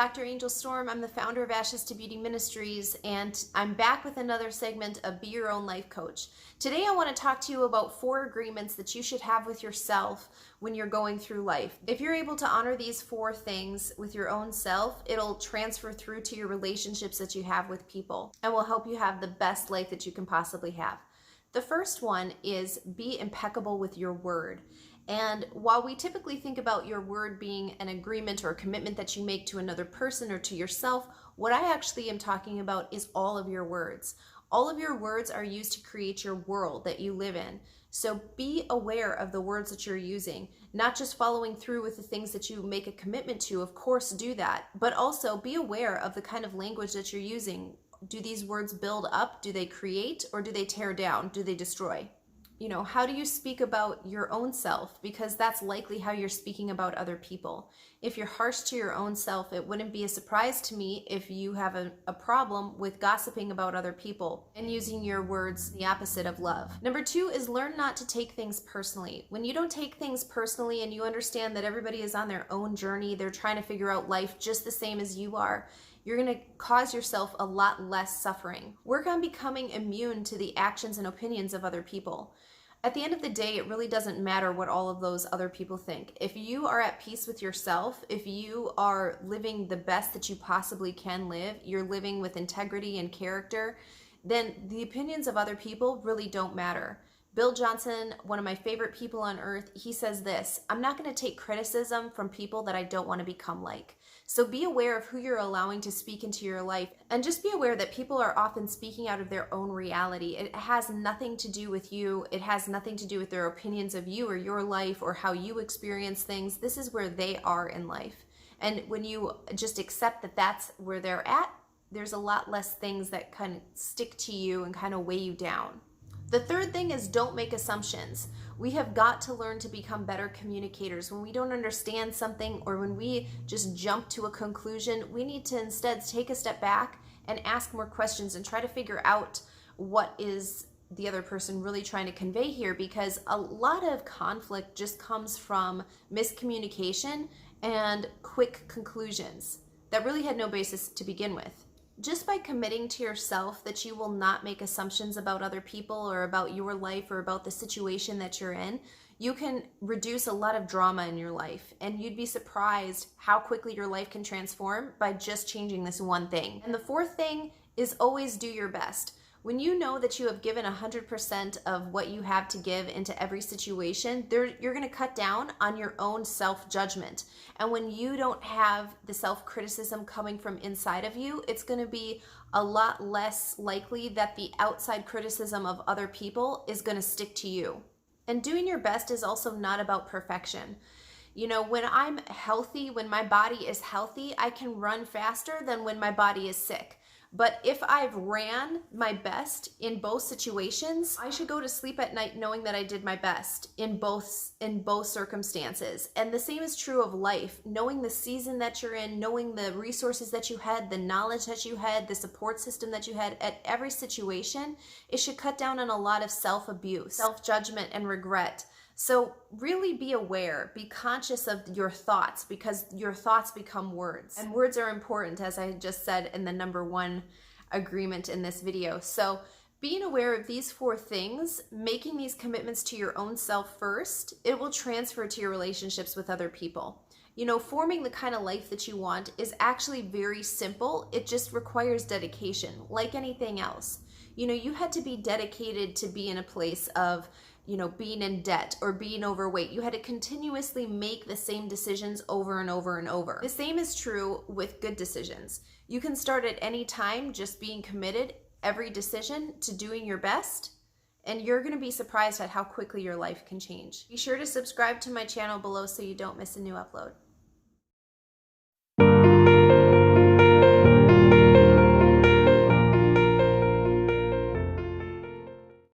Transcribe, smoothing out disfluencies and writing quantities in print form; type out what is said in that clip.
Dr. Angel Storm. I'm the founder of Ashes to Beauty Ministries, and I'm back with another segment of Be Your Own Life Coach. Today I want to talk to you about 4 agreements that you should have with yourself when you're going through life. If you're able to honor these 4 things with your own self, it'll transfer through to your relationships that you have with people and will help you have the best life that you can possibly have. The first one is be impeccable with your word. And while we typically think about your word being an agreement or a commitment that you make to another person or to yourself, what I actually am talking about is all of your words. All of your words are used to create your world that you live in. So be aware of the words that you're using, not just following through with the things that you make a commitment to. Of course, do that, but also be aware of the kind of language that you're using. Do these words build up? Do they create, or do they tear down? Do they destroy? How do you speak about your own self? Because that's likely how you're speaking about other people. If you're harsh to your own self, it wouldn't be a surprise to me if you have a problem with gossiping about other people and using your words the opposite of love. Number 2 is learn not to take things personally. When you don't take things personally and you understand that everybody is on their own journey, they're trying to figure out life just the same as you are, you're going to cause yourself a lot less suffering. Work on becoming immune to the actions and opinions of other people. At the end of the day, it really doesn't matter what all of those other people think. If you are at peace with yourself, if you are living the best that you possibly can live, you're living with integrity and character, then the opinions of other people really don't matter. Bill Johnson, one of my favorite people on earth, he says this: I'm not going to take criticism from people that I don't want to become like. So be aware of who you're allowing to speak into your life, and just be aware that people are often speaking out of their own reality. It has nothing to do with you. It has nothing to do with their opinions of you or your life or how you experience things. This is where they are in life. And when you just accept that that's where they're at, there's a lot less things that kind of stick to you and kind of weigh you down. The third thing is don't make assumptions. We have got to learn to become better communicators. When we don't understand something, or when we just jump to a conclusion, we need to instead take a step back and ask more questions and try to figure out what is the other person really trying to convey here, because a lot of conflict just comes from miscommunication and quick conclusions that really had no basis to begin with. Just by committing to yourself that you will not make assumptions about other people or about your life or about the situation that you're in, you can reduce a lot of drama in your life. And you'd be surprised how quickly your life can transform by just changing this one thing. And the 4th thing is always do your best. When you know that you have given 100% of what you have to give into every situation, you're going to cut down on your own self-judgment. And when you don't have the self-criticism coming from inside of you, it's going to be a lot less likely that the outside criticism of other people is going to stick to you. And doing your best is also not about perfection. When I'm healthy, when my body is healthy, I can run faster than when my body is sick. But if I've ran my best in both situations, I should go to sleep at night knowing that I did my best in both circumstances. And the same is true of life. Knowing the season that you're in, knowing the resources that you had, the knowledge that you had, the support system that you had at every situation, it should cut down on a lot of self-abuse, self-judgment, and regret. So really be aware, be conscious of your thoughts, because your thoughts become words. And words are important, as I just said in the number 1 agreement in this video. So being aware of these 4 things, making these commitments to your own self first, it will transfer to your relationships with other people. Forming the kind of life that you want is actually very simple. It just requires dedication, like anything else. You had to be dedicated to be in a place of being in debt or being overweight. You had to continuously make the same decisions over and over and over. The same is true with good decisions. You can start at any time just being committed every decision to doing your best, and you're going to be surprised at how quickly your life can change. Be sure to subscribe to my channel below so you don't miss a new upload.